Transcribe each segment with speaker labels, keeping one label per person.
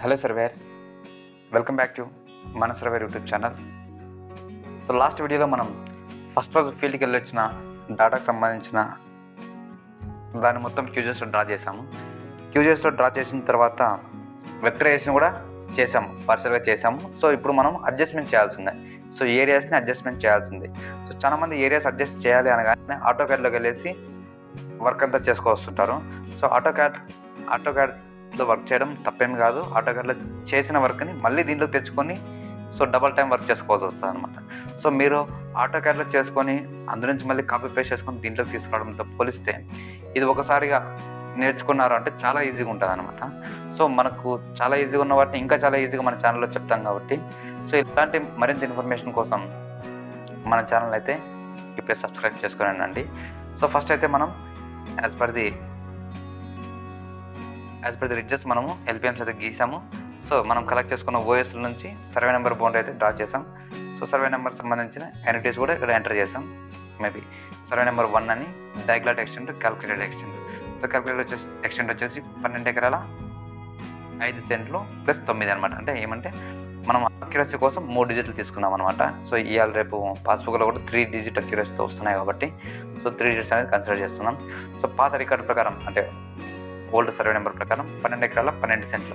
Speaker 1: Hello surveyors, welcome back to మన surveyor YouTube channel. So last వీడియోలో మనం first రోజు ఫీల్డ్కి వెళ్ళి వచ్చిన డాటాకు సంబంధించిన దాన్ని మొత్తం క్యూజెస్లో డ్రా చేసాము. క్యూజెస్లో డ్రా చేసిన తర్వాత వెక్టరైజేషన్ కూడా చేసాము, పార్షియల్గా చేసాము. సో ఇప్పుడు మనం అడ్జస్ట్మెంట్ చేయాల్సిందే. సో ఏరియాస్ని అడ్జస్ట్మెంట్ చేయాల్సిందే. సో చాలామంది ఏరియాస్ అడ్జస్ట్ చేయాలి అనగానే ఆటోక్యాడ్లోకి వెళ్ళేసి వర్క్ అంతా చేసుకోవస్తుంటారు. సో ఆటోక్యాడ్లో వర్క్ చేయడం తప్పేమి కాదు. ఆటోక్యాడ్లో చేసిన వర్క్ని మళ్ళీ దీంట్లో తెచ్చుకొని సో డబల్ టైం వర్క్ చేసుకోవాల్సి వస్తుంది అనమాట. సో మీరు ఆటోక్యాడ్లో చేసుకొని అందు నుంచి మళ్ళీ కాపీ పేస్ట్ చేసుకొని దీంట్లో తీసుకురావడంతో పోలిస్తే ఇది ఒకసారిగా నేర్చుకున్నారు అంటే చాలా ఈజీగా ఉంటుంది అనమాట. సో మనకు చాలా ఈజీగా ఉన్న వాటిని ఇంకా చాలా ఈజీగా మన ఛానల్లో చెప్తాం కాబట్టి సో ఇలాంటి మరింత ఇన్ఫర్మేషన్ కోసం మన ఛానల్ అయితే ఇప్పుడే సబ్స్క్రైబ్ చేసుకోనండి. సో ఫస్ట్ అయితే మనం యాజ్ పర్ ది రిడ్జెస్ మనము ఎల్పిఎంస్ అయితే గీసాము. సో మనం కలెక్ట్ చేసుకున్న ఓఎస్ల నుంచి సర్వే నెంబర్ బౌండరీ అయితే డ్రా చేసాం. సో సర్వే నెంబర్ సంబంధించిన ఎన్టీస్ కూడా ఇక్కడ ఎంటర్ చేసాం. మేబీ సర్వే నెంబర్ 1 అని డయాగ్లాట్ extent, calculated extent. So calculated extent వచ్చేసి 12 ఎకరాల 5 సెంట్లు ప్లస్ 9 అనమాట. అంటే ఏమంటే మనం అక్యురసీ కోసం 3 డిజిట్లు తీసుకున్నాం అనమాట. సో ఇవాళ రేపు పాస్బుక్లో కూడా 3 డిజిట్ అక్యురసీతో వస్తున్నాయి కాబట్టి సో 3 డిజిట్స్ అనేది కన్సిడర్ చేస్తున్నాం. సో పాత రికార్డు ప్రకారం అంటే ఓల్డ్ సర్వే నెంబర్ ప్రకారం 12 ఎకరాల 12 సెంట్లు,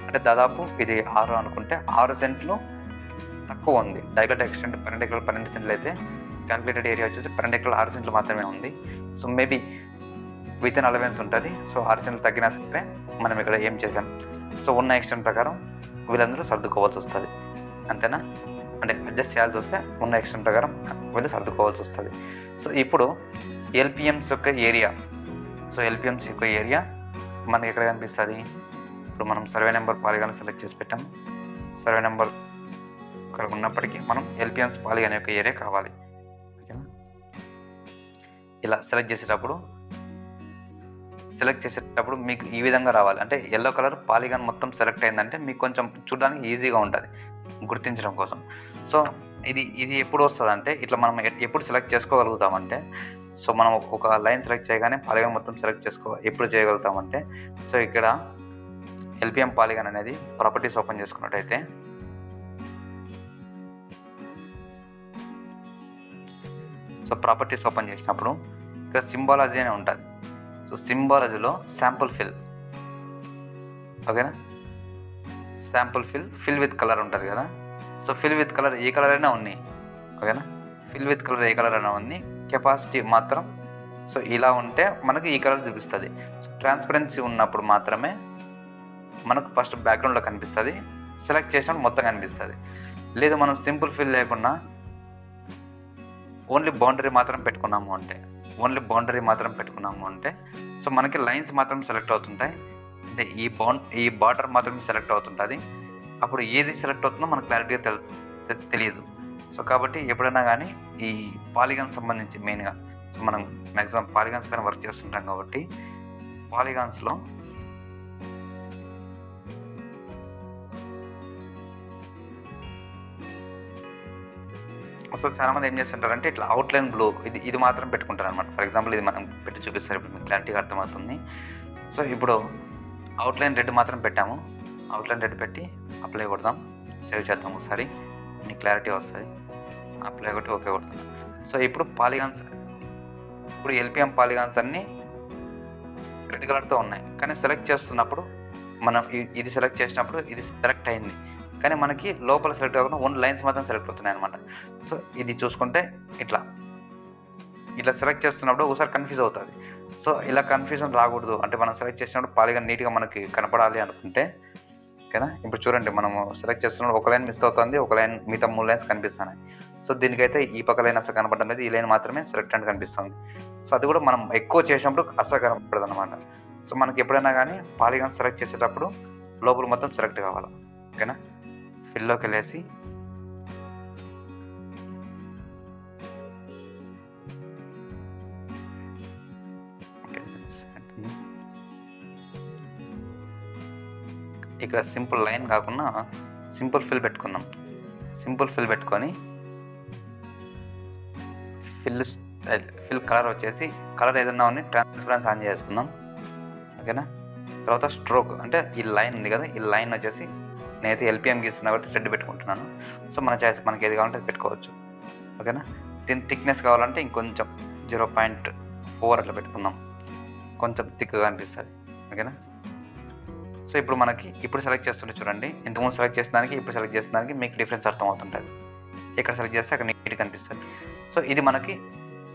Speaker 1: అంటే దాదాపు ఇది 6 అనుకుంటే 6 సెంట్లు తక్కువ ఉంది. డయాగ్లాట్ ఎక్స్టెంట్ 12 ఎకరాల 12 సెంట్లు అయితే క్యాల్కులేటెడ్ ఏరియా వచ్చేసి 12 ఎకరాల 6 సెంట్లు మాత్రమే ఉంది. So maybe with in allowance ఉంటుంది. సో 6 సెంట్లు తగ్గినా సరే మనం ఇక్కడ ఏం చేసాం, సో ఉన్న ఎక్స్టెంట్ ప్రకారం వీళ్ళందరూ సర్దుకోవాల్సి వస్తుంది. అంతేనా? అంటే అడ్జస్ట్ చేయాల్సి వస్తే ఉన్న ఎక్స్టెంట్ ప్రకారం వీళ్ళు సర్దుకోవాల్సి వస్తుంది. సో ఇప్పుడు ఎల్పిఎంస్ యొక్క ఏరియా, సో ఎల్పిఎంస్ యొక్క ఏరియా మనకి ఎక్కడ కనిపిస్తుంది? ఇప్పుడు మనం సర్వే నెంబర్ పాలిగాన్ సెలెక్ట్ చేసి పెట్టాం. సర్వే నెంబర్ ఇక్కడ ఉన్నప్పటికీ మనం ఎల్పిఎంస్ పాలిగాన్ యొక్క ఏరియా కావాలి. ఓకేనా? ఇలా సెలెక్ట్ చేసేటప్పుడు మీకు ఈ విధంగా రావాలి. అంటే ఎల్లో కలర్ పాలిగాన్ మొత్తం సెలెక్ట్ అయిందంటే మీకు కొంచెం చూడడానికి ఈజీగా ఉంటుంది గుర్తించడం కోసం. సో ఇది ఎప్పుడు వస్తుంది అంటే ఇట్లా మనం ఎప్పుడు సెలెక్ట్ చేసుకోగలుగుతామంటే, సో మనం ఒక లైన్ సెలెక్ట్ చేయగానే పాలిగాన్ మొత్తం సెలెక్ట్ ఎప్పుడు చేయగలుగుతామంటే, సో ఇక్కడ ఎల్పిఎం పాలిగాన్ అనేది ప్రాపర్టీస్ ఓపెన్ చేసుకున్నట్టయితే సో ప్రాపర్టీస్ ఓపెన్ చేసినప్పుడు ఇక్కడ సింబాలజీ అనే ఉంటుంది. సో సింబాలజీలో శాంపుల్ ఫిల్, ఓకేనా? శాంపుల్ ఫిల్ విత్ కలర్ ఉంటుంది కదా. So fill with colour A colour అయినా ఉన్నాయి, ఓకేనా? Fill with colour A colour అయినా ఉంది. కెపాసిటీ మాత్రం సో ఇలా ఉంటే మనకి ఈ కలర్ చూపిస్తుంది. సో ట్రాన్స్పరెన్సీ ఉన్నప్పుడు మాత్రమే మనకు ఫస్ట్ బ్యాక్గ్రౌండ్లో కనిపిస్తుంది, సెలెక్ట్ చేసినప్పుడు మొత్తం కనిపిస్తుంది. లేదు మనం సింపుల్ ఫిల్ లేకుండా ఓన్లీ బౌండరీ మాత్రం పెట్టుకున్నాము అంటే సో మనకి లైన్స్ మాత్రం సెలెక్ట్ అవుతుంటాయి. అంటే ఈ బార్డర్ మాత్రమే సెలెక్ట్ అవుతుంటుంది. అప్పుడు ఏది సెలెక్ట్ అవుతుందో మనకు క్లారిటీగా తెలియదు. సో కాబట్టి ఎప్పుడైనా కానీ ఈ పాలిగాన్స్ సంబంధించి మెయిన్గా సో మనం మ్యాక్సిమం పాలిగాన్స్ పైన వర్క్ చేస్తుంటాం కాబట్టి పాలిగాన్స్లో సో చాలామంది ఏం చేస్తుంటారంటే ఇట్లా అవుట్లైన్ బ్లూ ఇది మాత్రం పెట్టుకుంటారు అనమాట. ఫర్ ఎగ్జాంపుల్ ఇది మనం పెట్టి చూపిస్తారు, ఇప్పుడు మీకు క్లారిటీగా అర్థమవుతుంది. సో ఇప్పుడు అవుట్లైన్ రెడ్ మాత్రం పెట్టాము. అవుట్లైన్ రెడ్ పెట్టి అప్లై కొడదాం, సేవ్ చేద్దాం. ఒకసారి మీకు క్లారిటీ వస్తుంది. అప్లై కొట్టి ఓకే కొడతాం. సో ఇప్పుడు ఎల్పిఎం పాలిగాన్స్ అన్నీ రెడ్ కలర్తో ఉన్నాయి, కానీ సెలెక్ట్ చేస్తున్నప్పుడు మనం ఇది సెలెక్ట్ చేసినప్పుడు ఇది సెలెక్ట్ అయింది, కానీ మనకి లోపల సెలెక్ట్ కాకుండా ఓన్లీ లైన్స్ మాత్రం సెలెక్ట్ అవుతున్నాయి అనమాట. సో ఇది చూసుకుంటే ఇట్లా సెలెక్ట్ చేస్తున్నప్పుడు ఒకసారి కన్ఫ్యూజ్ అవుతుంది. సో ఇలా కన్ఫ్యూజన్ రాకూడదు అంటే మనం సెలెక్ట్ చేసినప్పుడు పాలిగాన్ నీట్గా మనకి కనపడాలి అనుకుంటే, ఓకేనా? ఇప్పుడు చూడండి, మనము సెలెక్ట్ చేస్తున్నప్పుడు ఒక లైన్ మిస్ అవుతుంది, ఒక లైన్ మిగతా 3 లైన్స్ కనిపిస్తున్నాయి. సో దీనికైతే ఈ పక్క లైన్ అసలు కనపడడం లేదు, ఈ లైన్ మాత్రమే సెలెక్ట్ అని కనిపిస్తుంది. సో అది కూడా మనం ఎక్కువ చేసినప్పుడు అసలు కనపడదు అనమాట. సో మనకి ఎప్పుడైనా కానీ పాలిగాన్ సెలెక్ట్ చేసేటప్పుడు లోపల మొత్తం సెలెక్ట్ కావాలి, ఓకేనా? ఫిల్లోకి వెళ్ళేసి ఇక్కడ సింపుల్ లైన్ కాకుండా సింపుల్ ఫిల్ పెట్టుకుందాం. సింపుల్ ఫిల్ పెట్టుకొని ఫిల్ కలర్ వచ్చేసి కలర్ ఏదన్నా ఉంది ట్రాన్స్పరెన్సీ ఆన్ చేసుకుందాం, ఓకేనా? తర్వాత స్ట్రోక్ అంటే ఈ లైన్ ఉంది కదా, ఈ లైన్ వచ్చేసి నేనైతే ఎల్పిఎం గీస్తున్నా కాబట్టి రెడ్ పెట్టుకుంటున్నాను. సో మన చాయిస్, మనకి ఏది కావాలంటే అది పెట్టుకోవచ్చు. ఓకేనా. దీని థిక్నెస్ కావాలంటే ఇంకొంచెం 0.4 అట్లా పెట్టుకుందాం, కొంచెం థిక్గా అనిపిస్తుంది. ఓకేనా. సో ఇప్పుడు మనకి ఇప్పుడు సెలెక్ట్ చేస్తుంటే చూడండి, ఇంతకుముందు సెలెక్ట్ చేసిన దానికి ఇప్పుడు సెలెక్ట్ చేసిన దానికి మీకు డిఫరెన్స్ అర్థమవుతుంటుంది. ఇక్కడ సెలెక్ట్ చేస్తే అక్కడ నీట్గా కనిపిస్తుంది. సో ఇది మనకి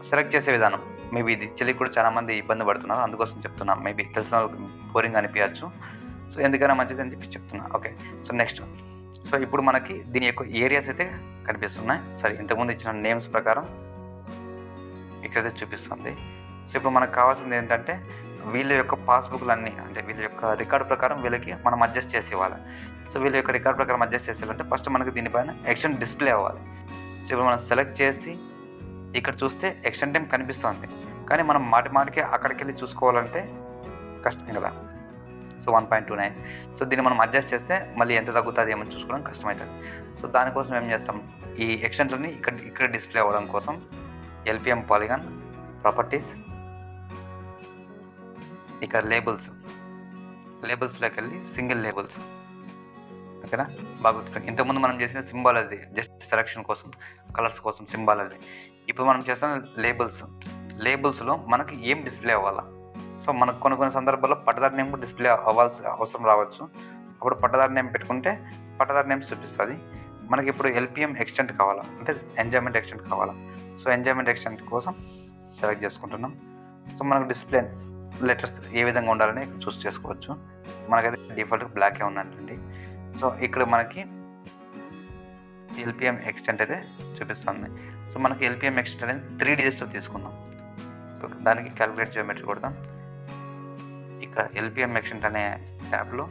Speaker 1: సెలెక్ట్ చేసే విధానం. మేబీ ఇది తెలియక కూడా చాలామంది ఇబ్బంది పడుతున్నారు, అందుకోసం చెప్తున్నాను. మేబీ తెలిసిన వాళ్ళకి బోరింగ్ అనిపించచ్చు, సో ఎందుకైనా మంచిది అని చెప్పి చెప్తున్నా. ఓకే. సో నెక్స్ట్, సో ఇప్పుడు మనకి దీని యొక్క ఏరియాస్ అయితే కనిపిస్తున్నాయి. సరే, ఇంతకుముందు ఇచ్చిన నేమ్స్ ప్రకారం ఇక్కడైతే చూపిస్తుంది. సో ఇప్పుడు మనకు కావాల్సింది ఏంటంటే వీళ్ళ యొక్క పాస్బుక్లు అన్నీ, అంటే వీళ్ళ యొక్క రికార్డు ప్రకారం వీళ్ళకి మనం అడ్జస్ట్ చేసి ఇవ్వాలి. సో వీళ్ళ యొక్క రికార్డు ప్రకారం అడ్జస్ట్ చేసేయాలంటే ఫస్ట్ మనకి దీనిపైన ఎక్స్టెంట్ డిస్ప్లే అవ్వాలి. సో ఇప్పుడు మనం సెలెక్ట్ చేసి ఇక్కడ చూస్తే ఎక్స్టెంట్ టైం కనిపిస్తుంది, కానీ మనం మాటికి అక్కడికి వెళ్ళి చూసుకోవాలంటే కష్టం కదా. సో 1.29. సో దీన్ని మనం అడ్జస్ట్ చేస్తే మళ్ళీ ఎంత తగ్గుతుంది ఏమని చూసుకోవడం కష్టమవుతుంది. సో దానికోసం ఏం చేస్తాం, ఈ ఎక్స్టెంట్లని ఇక్కడ డిస్ప్లే అవ్వడం కోసం ఎల్పిఎం పాలిగాన్ ప్రాపర్టీస్, ఇక్కడ లేబుల్స్లోకి వెళ్ళి సింగిల్ లేబుల్స్. ఓకేనా, బాగా గుర్తుంటుంది. ఇంతకుముందు మనం చేసిన సింబాలజీ జస్ట్ సెలెక్షన్ కోసం, కలర్స్ కోసం సింబాలజీ. ఇప్పుడు మనం చేస్తున్న లేబుల్స్లో మనకి ఏం డిస్ప్లే అవ్వాలా. సో మనకు కొన్ని సందర్భాల్లో పట్టదారి నేమ్ కూడా డిస్ప్లే అవ్వాల్సిన అవసరం రావచ్చు. అప్పుడు పట్టదారి నేమ్ పెట్టుకుంటే పట్టదారి నేమ్ చూపిస్తుంది. మనకి ఇప్పుడు ఎల్పిఎం ఎక్స్టెంట్ కావాలా, అంటే ఎంజాయ్మెంట్ ఎక్స్టెంట్ కావాలా. సో ఎంజాయ్మెంట్ ఎక్స్టెంట్ కోసం సెలెక్ట్ చేసుకుంటున్నాం. సో మనకు డిస్ప్లే లెటర్స్ ఏ విధంగా ఉండాలని చూస్ చేసుకోవచ్చు. మనకైతే డిఫాల్ట్గా బ్లాకే ఉందండి. సో ఇక్కడ మనకి ఎల్పిఎం ఎక్స్టెంట్ అయితే చూపిస్తుంది. సో మనకి ఎల్పిఎం ఎక్స్టెంట్ అనేది 3 డిజిట్స్లో తీసుకుందాం. సో దానికి క్యాలిక్యులేట్ జియోమెట్రీ కొడతాం. ఇక్కడ ఎల్పిఎం ఎక్స్టెంట్ అనే ట్యాబ్లో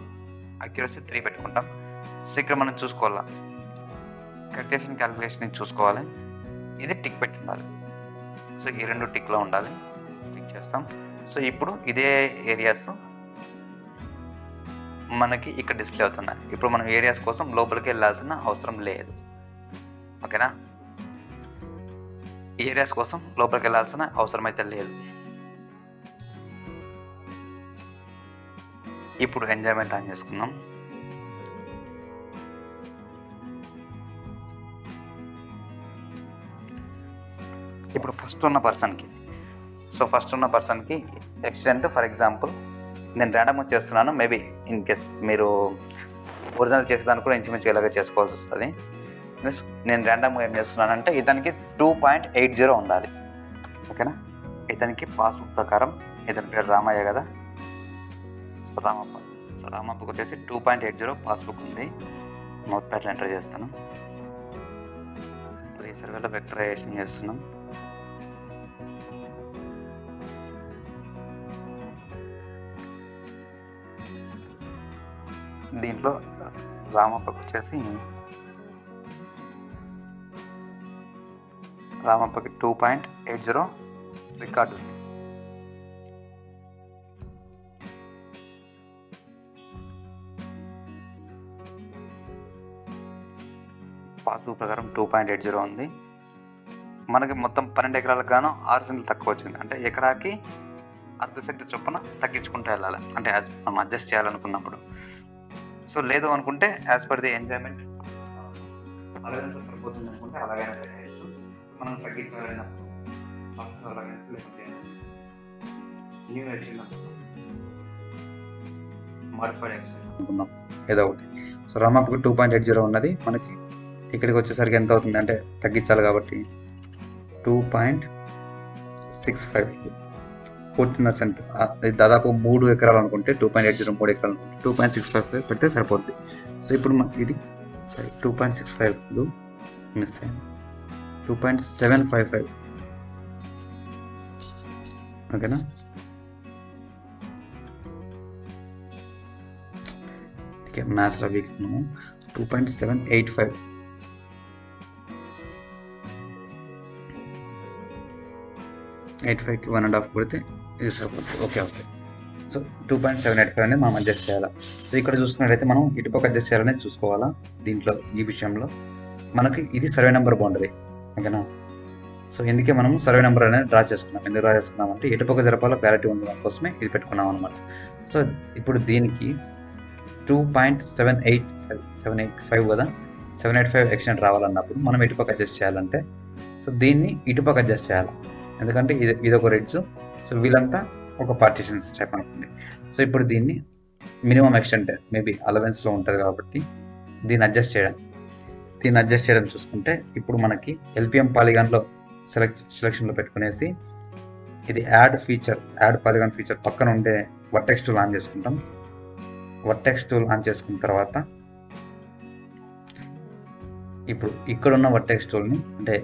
Speaker 1: అక్యురసీ 3 పెట్టుకుంటాం. సో ఇక్కడ మనం చూసుకోవాలా, కరెక్టేషన్ క్యాలిక్యులేషన్ చూసుకోవాలి. ఇది టిక్ పెట్టి ఉండాలి. సో ఈ 2 టిక్లో ఉండాలి. క్లిక్ చేస్తాం. సో ఇప్పుడు ఇదే ఏరియాస్ మనకి ఇక్కడ డిస్ప్లే అవుతున్నాయి. ఇప్పుడు మనం ఏరియాస్ కోసం లోపలికి వెళ్ళాల్సిన అవసరం లేదు. ఓకేనా, ఏరియాస్ కోసం లోపలికి వెళ్ళాల్సిన అవసరం అయితే లేదు. ఇప్పుడు ఎంజాయ్మెంట్ ఆన్ చేసుకుందాం. ఇప్పుడు ఫస్ట్ ఉన్న పర్సన్కి ఎక్స్టెంట్, ఫర్ ఎగ్జాంపుల్ నేను ర్యాండమ్గా చేస్తున్నాను. మేబీ ఇన్ కేస్ మీరు ఒరిజినల్ చేసేదానికి కూడా ఇంచుమించు ఇలాగే చేసుకోవాల్సి వస్తుంది. నేను ర్యాండమ్గా ఏం చేస్తున్నానంటే ఇతనికి 2.80 ఉండాలి. ఓకేనా, ఇతనికి పాస్బుక్ ప్రకారం, ఇతని పేరు రామయ్య కదా, సో రామప్పకి వచ్చేసి 2.80 పాస్బుక్ ఉంది. నోట్ ప్యాడ్లో ఎంటర్ చేస్తాను. ఈ సర్వేలో వెక్టరైజేషన్ చేస్తున్నాం. దీంట్లో రామప్పకి వచ్చేసి రామప్పకి 2.80 రికార్డు ఉంది. పాస్బుక్ ప్రకారం 2.80 ఉంది. మనకి మొత్తం 12 ఎకరాలకు గాను 6 సెంట్లు తక్కువ వచ్చింది. అంటే ఎకరాకి అర్ధ సెంటు చొప్పున తగ్గించుకుంటూ వెళ్ళాలి, అంటే మనం అడ్జస్ట్ చేయాలనుకున్నప్పుడు. సో లేదు అనుకుంటే యాజ్ పర్ ది ఎంజాయ్మెంట్ అలాగే సరిపోతుంది అనుకుంటే అలాగైనా పెట్టేయచ్చు. మనం తగ్గించాలన్నప్పుడు న్యూ ఎక్స్టెంట్ మాడిఫైడ్ ఎక్స్టెంట్ అనుకుందాం ఏదో ఒకటి. సో రామప్పకి 2.80 ఉన్నది. మనకి ఇక్కడికి వచ్చేసరికి ఎంత అవుతుంది అంటే తగ్గించాలి కాబట్టి 2.65 14%. దాదాపు 3 ఎకరాలు అనుకుంటే 2.80 3 ఎకరాలు అనుకుంటే 2.65 పెడితే సరిపోద్ది. సో ఇప్పుడు ఇది 2.65 మిస్ అయింది, 2.755. ఓకేనా, మ్యాథ్స్లో వీక్ ఉన్నాము. 2.785. కి 1.5 కొడితే ఇది సరిపోతుంది. ఓకే. సో 2.785 అనేది మనం అడ్జస్ట్ చేయాలి. సో ఇక్కడ చూసుకున్నట్లయితే మనం ఇటుపక్క అడ్జస్ట్ చేయాలనేది చూసుకోవాలా. దీంట్లో ఈ విషయంలో మనకి ఇది సర్వే నెంబర్ బౌండరీ. ఓకేనా, సో ఇందుకే మనం సర్వే నెంబర్ అనేది డ్రా చేసుకున్నాం. ఎందుకు డ్రా చేసుకున్నామంటే ఎటుపక్క జరపాలో క్లారిటీ ఉండడం కోసమే ఇది పెట్టుకున్నాం అనమాట. సో ఇప్పుడు దీనికి 2.785 కదా, 785 ఎక్స్టెంట్ రావాలన్నప్పుడు మనం ఎటుపక్క అడ్జస్ట్ చేయాలంటే సో దీన్ని ఇటుపక్క అడ్జస్ట్ చేయాలి. ఎందుకంటే ఇదొక రిడ్జ్. సో వీళ్ళంతా ఒక పార్టీషన్స్ టైప్ అనుకోండి. సో ఇప్పుడు దీన్ని మినిమం ఎక్స్టెంట్ మేబీ అలవెన్స్లో ఉంటుంది కాబట్టి దీన్ని అడ్జస్ట్ చేయడం చూసుకుంటే ఇప్పుడు మనకి ఎల్పిఎం పాలిగాన్లో సెలెక్షన్లో పెట్టుకునేసి ఇది యాడ్ పాలిగాన్ ఫీచర్ పక్కన ఉండే వర్టెక్స్ టూల్ ఆన్ చేసుకుంటాం. వర్టెక్స్ టూల్ ఆన్ చేసుకున్న తర్వాత ఇప్పుడు ఇక్కడ ఉన్న వర్టెక్స్ టూల్ని అంటే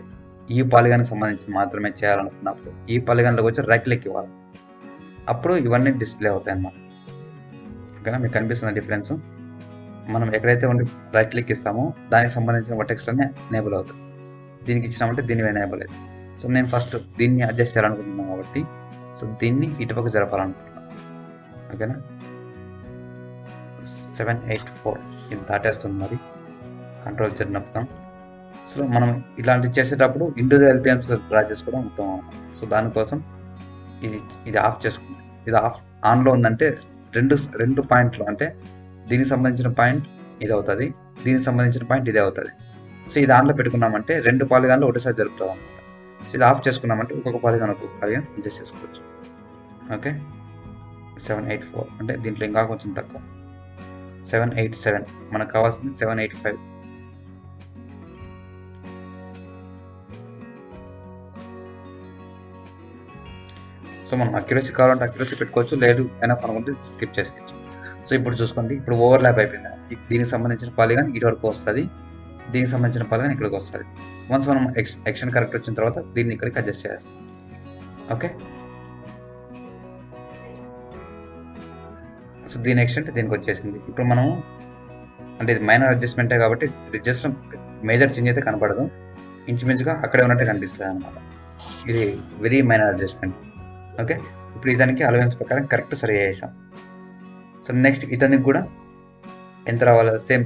Speaker 1: ఈ పాలిగాన్కి సంబంధించి మాత్రమే చేయాలనుకున్నప్పుడు ఈ పాలిగాన్లోకి వచ్చి రైట్ క్లిక్ ఇవ్వాలి. అప్పుడు ఇవన్నీ డిస్ప్లే అవుతాయి అన్నమాట. ఓకేనా, మీకు కనిపిస్తుంది డిఫరెన్స్. మనం ఎక్కడైతే ఉండి రైట్ క్లిక్ ఇస్తామో దానికి సంబంధించిన వర్టెక్స్ అన్నీ ఎనేబుల్ అవుతాయి. దీనికి ఇచ్చినామంటే దీన్ని ఎనేబుల్ అవుతుంది. సో నేను ఫస్ట్ దీన్ని అడ్జస్ట్ చేయాలనుకుంటున్నాను కాబట్టి సో దీన్ని ఇటుపక్క జరపాలనుకుంటున్నాను. ఓకేనా, 784 ఇది దాటేస్తుంది. మరి కంట్రోల్ Z నొక్కుతాం. సో మనం ఇలాంటివి చేసేటప్పుడు ఇండివిజువల్ ఎల్పిఎంస్ డ్రా చేసుకోవడం ఉత్తమం. సో దానికోసం ఇది ఆఫ్ చేసుకుంటాం. ఇది ఆన్లో ఉందంటే రెండు పాయింట్లు అంటే దీనికి సంబంధించిన పాయింట్ ఇది అవుతుంది, దీనికి సంబంధించిన పాయింట్ ఇదే అవుతుంది. సో ఇది ఆన్లో పెట్టుకున్నామంటే రెండు పాలిగాన్లు ఒకటేసారి జరుపుతుంది అనమాట. సో ఇది ఆఫ్ చేసుకున్నామంటే ఒక్కొక్క పాలిగాన్ అడ్జస్ట్ చేసుకోవచ్చు. ఓకే, 784 అంటే దీంట్లో ఇంకా కొంచెం తక్కువ 787. మనకు కావాల్సింది 785. సో మనం అక్యురసీ కావాలంటే అక్యురసీ పెట్టుకోవచ్చు, లేదు ఎనఫ్ అనుకుంటే స్కిప్ చేసుకోవచ్చు. సో ఇప్పుడు చూసుకోండి, ఇప్పుడు ఓవర్లాప్ అయిపోయింది. దీనికి సంబంధించిన పాలిగాన్ ఇటు వరకు వస్తుంది, దీనికి సంబంధించిన పాలిగాన్ ఇక్కడికి వస్తుంది. వన్స్ మనం ఎక్షన్ కరెక్ట్ వచ్చిన తర్వాత దీన్ని ఇక్కడికి అడ్జస్ట్ చేస్తాం. ఓకే, సో దీని ఎక్స్టెంట్ దీనికి వచ్చేసింది. ఇప్పుడు మనం అంటే ఇది మైనర్ అడ్జస్ట్మెంటే కాబట్టి రిడ్జెస్ట్లో మేజర్ చేంజ్ అయితే కనపడదు, ఇంచుమించుగా అక్కడే ఉన్నట్టే కనిపిస్తుంది అనమాట. ఇది వెరీ మైనర్ అడ్జస్ట్మెంట్. ఓకే, ఇప్పుడు ఇదానికి అలవెన్స్ ప్రకారం కరెక్ట్ సరి చేసాం. సో నెక్స్ట్ ఇతనికి కూడా ఎంత రావాలో సేమ్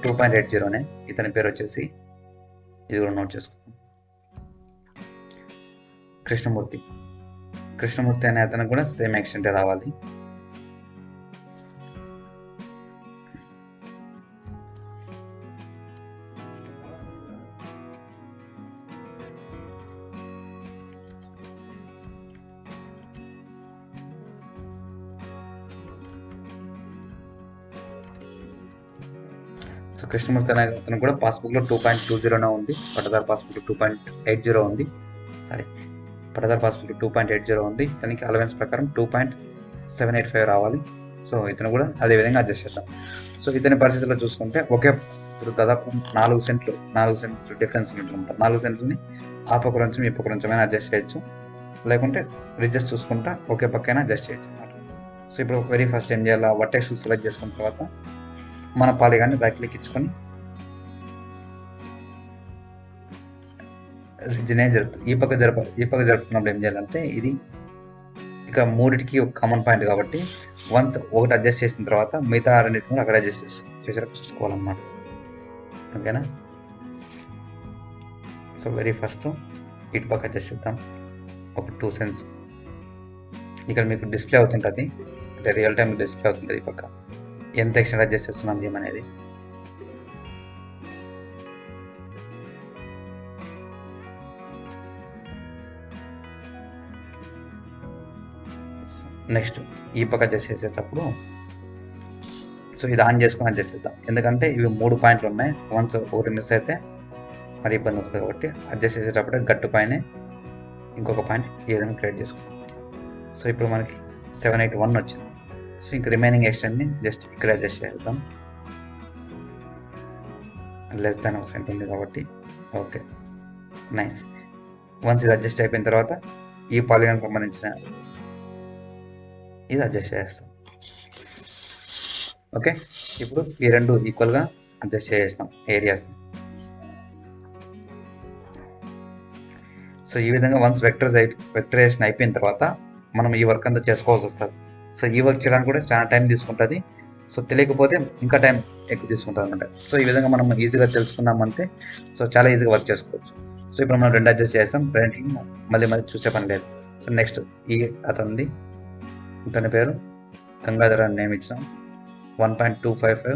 Speaker 1: 2.80నే. ఇతని పేరు వచ్చేసి ఇది కూడా నోట్ చేసుకుంటాం, కృష్ణమూర్తి అనే అతనికి కూడా సేమ్ ఎక్స్టెంటే రావాలి. సో కృష్ణమూర్తి అనే అతను కూడా పాస్బుక్లో 2.20 ఉంది, పట్టదారు పాస్బుక్లో 2.80 ఉంది. పట్టదారు పాస్బుక్లో 2.80 ఉంది. ఇతనికి అలవెన్స్ ప్రకారం 2.785 రావాలి. సో ఇతను కూడా అదే విధంగా అడ్జస్ట్ చేద్దాం. సో ఇతని పరిస్థితుల్లో చూసుకుంటే ఇప్పుడు దాదాపు 4 సెంట్లు డిఫరెన్స్ ఉంటుందంట. 4 సెంట్లని ఆ పక్క నుంచి ఈ పక్క నుంచమైనా అడ్జస్ట్ చేయొచ్చు, లేకుంటే రిడ్జెస్ చూసుకుంటా ఒకే పక్కైనా అడ్జస్ట్ చేయొచ్చు అన్నమాట. సో ఇప్పుడు వెరీ ఫస్ట్ ఏం చేయాలి, వర్టెక్స్ సెలెక్ట్ చేసుకున్న తర్వాత మన పాలిగాన్ని రైట్ క్లిక్ ఇచ్చుకొని రిడ్జ్నే జరుపుతుంది. ఈ పక్క జరుపుతున్నప్పుడు ఏం చేయాలంటే ఇది ఇక మూడిటికి ఒక కామన్ పాయింట్ కాబట్టి వన్స్ ఒకటి అడ్జస్ట్ చేసిన తర్వాత మిగతా రెండింటిని కూడా అక్కడ అడ్జస్ట్ చేసేటప్పుడు చూసుకోవాలన్నమాట. ఓకేనా, సో వెరీ ఫస్ట్ ఇటు పక్క అడ్జస్ట్ చేద్దాం. ఒక 2 సెన్స్ ఇక్కడ మీకు డిస్ప్లే అవుతుంటుంది, అంటే రియల్ టైం డిస్ప్లే అవుతుంది ఈ పక్క ఎంత ఎక్స్టెంట్ అడ్జస్ట్ చేస్తున్నాం ఏమనేది. నెక్స్ట్ ఈ పక్క అడ్జస్ట్ చేసేటప్పుడు సో ఇది ఆన్ చేసుకుని అడ్జస్ట్ చేద్దాం, ఎందుకంటే ఇవి 3 పాయింట్లు ఉన్నాయి. వన్స్ ఒకటి మిస్ అయితే మరి ఇబ్బంది వస్తుంది కాబట్టి అడ్జస్ట్ చేసేటప్పుడే గట్టు పైన ఇంకొక పాయింట్ ఈ విధంగా క్రియేట్ చేసుకుంటాం. సో ఇప్పుడు మనకి 781 వచ్చింది. సో ఇంక రిమైనింగ్ ఎక్స్టెంట్ని జస్ట్ ఇక్కడ అడ్జస్ట్ చేద్దాం. లెస్ దాన్ 1 సెంట్ ఉంది కాబట్టి ఓకే, నైస్. వన్స్ ఇది అడ్జస్ట్ అయిపోయిన తర్వాత ఈ పాలిగాన్ సంబంధించిన ఇది అడ్జస్ట్ చేస్తాం. ఓకే, ఇప్పుడు ఈ రెండు ఈక్వల్గా అడ్జస్ట్ చేస్తాం ఏరియాస్ని. సో ఈ విధంగా వన్స్ వెక్టరైజేషన్ అయిపోయిన తర్వాత మనం ఈ వర్క్ అంతా చేసుకోవాల్సి వస్తుంది. సో ఈ వర్క్ చేయడానికి కూడా చాలా టైం తీసుకుంటుంది. సో తెలియకపోతే ఇంకా టైం ఎక్కువ తీసుకుంటుంది అనమాట. సో ఈ విధంగా మనం ఈజీగా తెలుసుకున్నామంటే సో చాలా ఈజీగా వర్క్ చేసుకోవచ్చు. సో ఇప్పుడు మనం 2 అడ్జస్ట్ చేస్తాం. రెండింటికి మళ్ళీ చూసే పని లేదు. సో నెక్స్ట్ అతనిది, ఇతని పేరు గంగాధర్ అని నేమ్ ఇచ్చినాం. 1.255.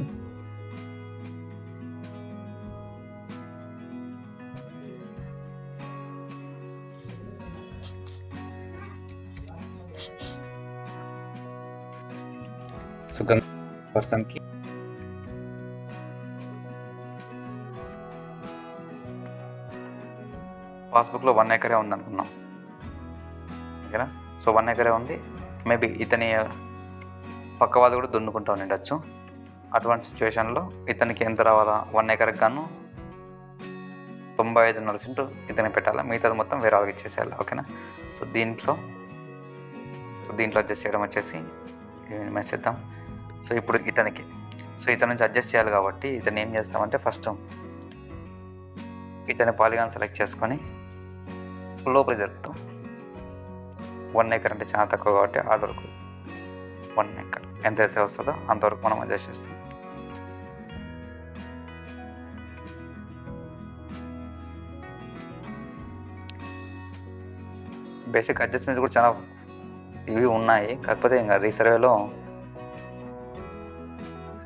Speaker 1: సో పర్సన్కి పాస్బుక్లో 1 ఎకరే ఉంది అనుకున్నాం, ఓకేనా. సో 1 ఎకరే ఉంది. మేబీ ఇతని పక్క వాళ్ళు కూడా దున్నుకుంటూ ఉండొచ్చు. అటువంటి సిచ్యువేషన్లో ఇతనికి ఎంత రావాలా, 1 ఎకర్కి గాను 95% ఇతనికి పెట్టాలా, మిగతాది మొత్తం వేరే వాళ్ళకి ఇచ్చేసేయాలి, ఓకేనా. సో దీంట్లో అడ్జస్ట్ చేయడం వచ్చేసి మినిమైజ్ చేద్దాం. సో ఇప్పుడు ఇతనికి, సో ఇతని నుంచి అడ్జస్ట్ చేయాలి కాబట్టి ఇతను ఏం చేస్తామంటే ఫస్ట్ ఇతని పాలిగాన్ సెలెక్ట్ చేసుకొని లోపలి జరుపుతాం. 1 ఎకర్ అంటే చాలా తక్కువ కాబట్టి ఆర్డర్ వరకు 1 ఎకర్ ఎంతైతే వస్తుందో అంతవరకు మనం అడ్జస్ట్ చేస్తాం. బేసిక్ అడ్జస్ట్మెంట్స్ కూడా చాలా ఇవి ఉన్నాయి, కాకపోతే ఇంకా రీసర్వేలో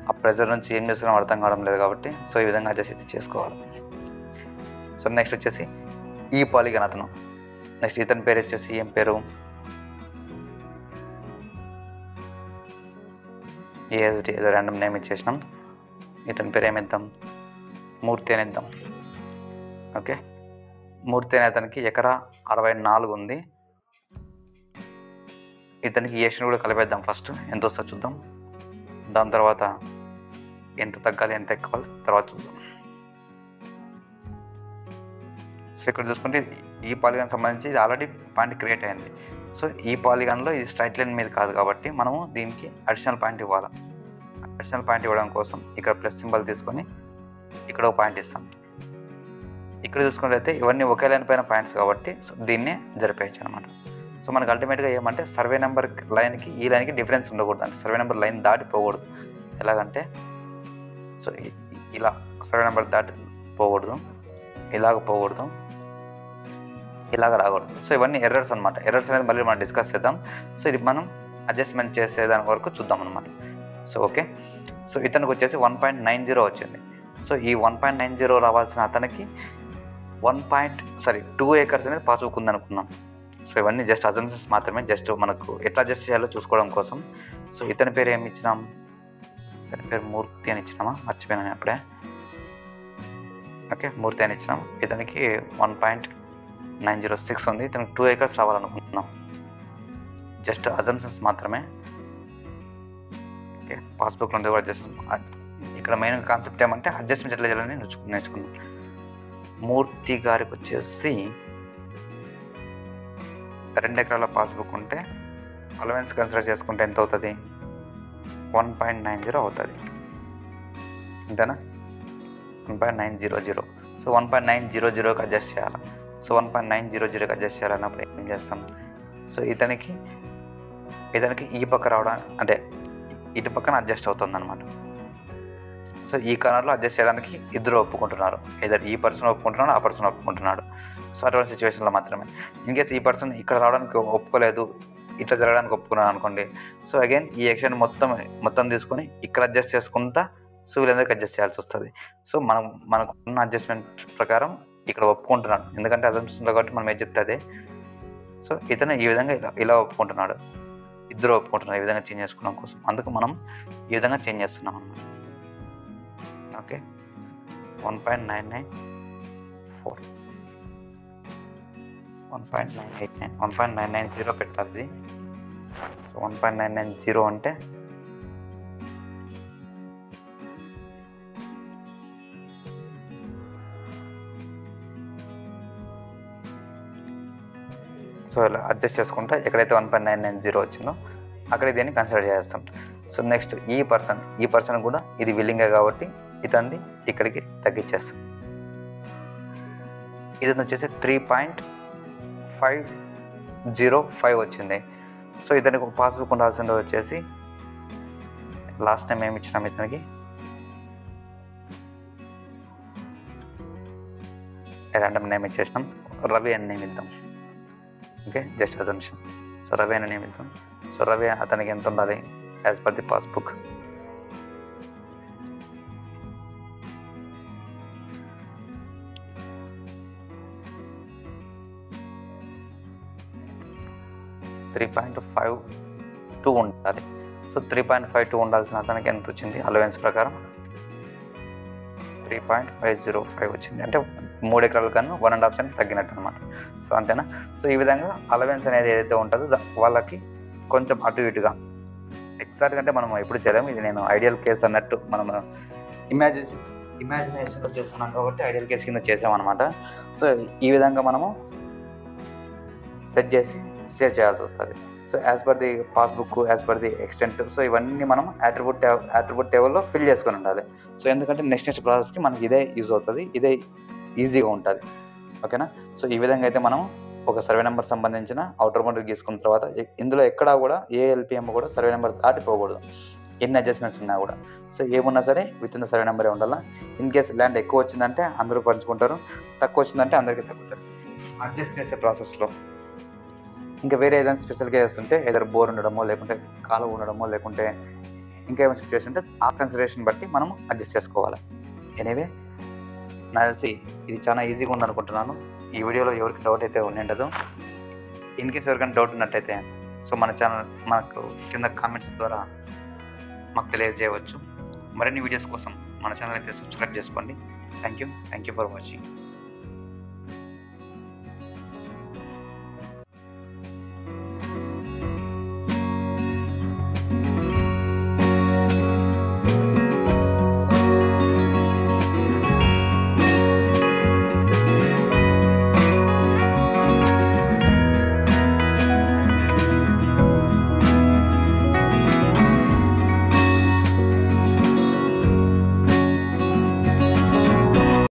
Speaker 1: ఆ ప్రెజర్ నుంచి ఏం చేస్తున్నాం అర్థం కావడం లేదు కాబట్టి సో ఈ విధంగా అడ్జస్ట్ చేసుకోవాలి. సో నెక్స్ట్ వచ్చేసి ఈ పాలిగాన్ అతను, నెక్స్ట్ ఇతని పేరు వచ్చేసి ఏం పేరు, ఏఎస్డి ఏదో ర్యాండమ్ నేమ్ ఇచ్చేసినాం. ఇతని పేరు ఏమిద్దాం, మూర్తి అని ఇద్దాం, ఓకే. మూర్తి అనే అతనికి ఎకరా 64 ఉంది. ఇతనికి ఏషన్ కూడా కలిపేద్దాం. ఫస్ట్ ఎంత వస్తుందో చూద్దాం, దాని తర్వాత ఎంత తగ్గాలి ఎంత ఎక్కాలి తర్వాత చూద్దాం. సో ఇక్కడ చూసుకుంటే ఈ పాలిగాన్ సంబంధించి ఇది ఆల్రెడీ పాయింట్ క్రియేట్ అయింది. సో ఈ పాలిగాన్లో ఇది స్ట్రైట్ లైన్ మీద కాదు కాబట్టి మనము దీనికి అడిషనల్ పాయింట్ ఇవ్వాలి. అడిషనల్ పాయింట్ ఇవ్వడం కోసం ఇక్కడ ప్లస్ సింబల్ తీసుకొని ఇక్కడ ఒక పాయింట్ ఇస్తాం. ఇక్కడ చూసుకున్నట్లయితే ఇవన్నీ ఒకే లైన్ పైన పాయింట్స్ కాబట్టి సో దీన్నే జరిపేయచ్చు అనమాట. సో మనకు అల్టిమేట్గా ఏమంటే సర్వే నెంబర్ లైన్కి ఈ లైన్కి డిఫరెన్స్ ఉండకూడదు, అంటే సర్వే నెంబర్ లైన్ దాటిపోకూడదు. ఎలాగంటే సో ఇలా సర్వే నెంబర్ దాటి పోకూడదు, ఇలాగ పోకూడదు, ఇలాగ రాకూడదు. సో ఇవన్నీ ఎర్రర్స్ అనమాట. ఎర్రర్స్ అనేది మళ్ళీ మనం డిస్కస్ చేద్దాం. సో ఇది మనం అడ్జస్ట్మెంట్ చేసేదాని వరకు చూద్దాం అనమాట. సో ఓకే, సో ఇతనికి వచ్చేసి 1.90 వచ్చింది. సో ఈ 1.90 రావాల్సిన అతనికి 2 ఏకర్స్ అనేది పాస్బుక్ ఉందనుకున్నాం. సో ఇవన్నీ జస్ట్ అజంప్షన్స్ మాత్రమే, జస్ట్ మనకు ఎట్లా అడ్జస్ట్ చేయాలో చూసుకోవడం కోసం. సో ఇతని పేరు ఏమి ఇచ్చినాం, ఇతని పేరు మూర్తి అని ఇచ్చినామా, మర్చిపోయినాను అప్పుడే, ఓకే. మూర్తి అని ఇచ్చినాం. ఇతనికి 1.906 ఉంది. ఇతనికి 2 ఏకర్స్ రావాలనుకుంటున్నాం, జస్ట్ అజంప్షన్స్ మాత్రమే, ఓకే. పాస్బుక్లో ఉంటే కూడా జస్ట్ ఇక్కడ మెయిన్ కాన్సెప్ట్ ఏమంటే అడ్జస్ట్మెంట్ ఎట్లా చేయాలని నేర్చుకున్నాం. మూర్తి గారికి వచ్చేసి 2 ఎకరాల పాస్బుక్ ఉంటే అలవెన్స్ కన్సిడర్ చేసుకుంటే ఎంత అవుతుంది, 1.90 అవుతుంది, అంతేనా. 1.900. సో 1.900కి అడ్జస్ట్ చేయాలి. సో 1.900కి అడ్జస్ట్ చేయాలన్నప్పుడు ఏం చేస్తాం, సో ఇతనికి ఈ పక్క రావడం అంటే ఇటు పక్కన అడ్జస్ట్ అవుతుంది అనమాట. సో ఈ కార్నర్లో అడ్జస్ట్ చేయడానికి ఇద్దరు ఒప్పుకుంటున్నారు, ఏదైనా ఈ పర్సన్ ఒప్పుకుంటున్నాడు, ఆ పర్సన్ ఒప్పుకుంటున్నాడు. సో అటువంటి సిచ్యువేషన్లో మాత్రమే. ఇన్కేస్ ఈ పర్సన్ ఇక్కడ రావడానికి ఒప్పుకోలేదు, ఇట్లా జరగడానికి ఒప్పుకున్నాను అనుకోండి, సో అగైన్ ఈ యాక్షన్ మొత్తం తీసుకొని ఇక్కడ అడ్జస్ట్ చేసుకుంటా సో వీళ్ళందరికీ అడ్జస్ట్ చేయాల్సి వస్తుంది. సో మనకున్న అడ్జస్ట్మెంట్ ప్రకారం ఇక్కడ ఒప్పుకుంటున్నాడు, ఎందుకంటే అజంప్షన్లో కాబట్టి మనం ఏం చెప్తే అదే. సో ఇతను ఈ విధంగా ఇలా ఒప్పుకుంటున్నాడు, ఇద్దరు ఒప్పుకుంటున్నారు ఈ విధంగా చేంజ్ చేసుకోవడం కోసం, అందుకు మనం ఈ విధంగా చేంజ్ చేస్తున్నాం అన్నమాట, ఓకే. 1.994 1.989 1.990 పెట్టాలి. సో 1.990 అంటే సో ఇలా అడ్జస్ట్ చేసుకుంటే ఎక్కడైతే 1.990 వచ్చిందో అక్కడ దీన్ని కన్సిడర్ చేస్తాం. సో నెక్స్ట్ ఈ పర్సన్ కూడా ఇది విల్లింగే కాబట్టి ఇతన్ని ఇక్కడికి తగ్గించేస్తాం. ఇతను వచ్చేసి 3.505 వచ్చింది. సో ఇతనికి పాస్బుక్ ఉండాల్సింది వచ్చేసి లాస్ట్ టైం ఏమి ఇచ్చినాం, ఇతనికి ర్యాండమ్ నేమ్ ఇచ్చేసినాం. రవి అని నేమ్ ఇద్దాం. Okay, just assumption. So Ravi అని నేమ్ ఇద్దాం. సో రవి అతనికి ఎంత ఉండాలి యాజ్ పర్ ది పాస్బుక్? $3.52 ఉండాలి. సో 3.52 ఉండాల్సిన అతనికి ఎంత వచ్చింది అలవెన్స్ ప్రకారం? 3.505 వచ్చింది. అంటే 3 ఎకరాల కన్నా 1.5 సెంట్ తగ్గినట్టు అనమాట. సో అంతేనా? సో ఈ విధంగా అలవెన్స్ అనేది ఏదైతే ఉంటుందో వాళ్ళకి కొంచెం అటు ఇటుగా ఎగ్జాక్ట్గా అంటే మనం ఎప్పుడు చేయలేము. ఇది నేను ఐడియల్ కేస్ అన్నట్టు మనం ఇమాజినేషన్లో చేస్తున్నాం కాబట్టి ఐడియల్ కేస్ కింద చేసామన్నమాట. సో ఈ విధంగా మనము సెట్ చేసి సేవ్ చేయాల్సి వస్తుంది. So as per the passbook, as per the extent, so ఇవన్నీ మనం అట్రిబ్యూట్ టేబుల్లో ఫిల్ చేసుకొని ఉండాలి. సో ఎందుకంటే నెక్స్ట్ ప్రాసెస్కి మనకి ఇదే యూజ్ అవుతుంది, ఇదే ఈజీగా ఉంటుంది. ఓకేనా? సో ఈ విధంగా అయితే మనం ఒక సర్వే నెంబర్ సంబంధించిన అవుటర్ బౌండరీ గీసుకున్న తర్వాత ఇందులో ఎక్కడా కూడా ఏ ఎల్పిఎం కూడా సర్వే నెంబర్ దాటిపోకూడదు, ఎన్ని అడ్జస్ట్మెంట్స్ ఉన్నా కూడా. సో ఏమున్నా సరే విత్ ఇన్ ద సర్వే నెంబరే ఉండాలి. ఇన్ కేస్ ల్యాండ్ ఎక్కువ వచ్చిందంటే అందరూ పంచుకుంటారు, తక్కువ వచ్చిందంటే అందరికీ తగ్గుతారు. అడ్జస్ట్ చేసే ప్రాసెస్లో ఇంకా వేరే ఏదైనా స్పెషల్ కేసెస్ ఉంటే ఏదైనా బోర్ ఉండడమో, లేకుంటే కాలువ ఉండడమో, లేకుంటే ఇంకా ఏమైనా సిచ్యువేషన్ ఉంటే ఆ కన్సిడరేషన్ బట్టి మనం అడ్జస్ట్ చేసుకోవాలి. ఎనీవే, నాకు తెలిసి ఇది చాలా ఈజీగా ఉందనుకుంటున్నాను. ఈ వీడియోలో ఎవరికి డౌట్ అయితే ఉండదు. ఇన్ కేస్ ఎవరికైనా డౌట్ ఉన్నట్టయితే సో మన ఛానల్ మనకు కింద కామెంట్స్ ద్వారా మాకు తెలియజేయవచ్చు. మరిన్ని వీడియోస్ కోసం మన ఛానల్ అయితే సబ్స్క్రైబ్ చేసుకోండి. Thank you for watching.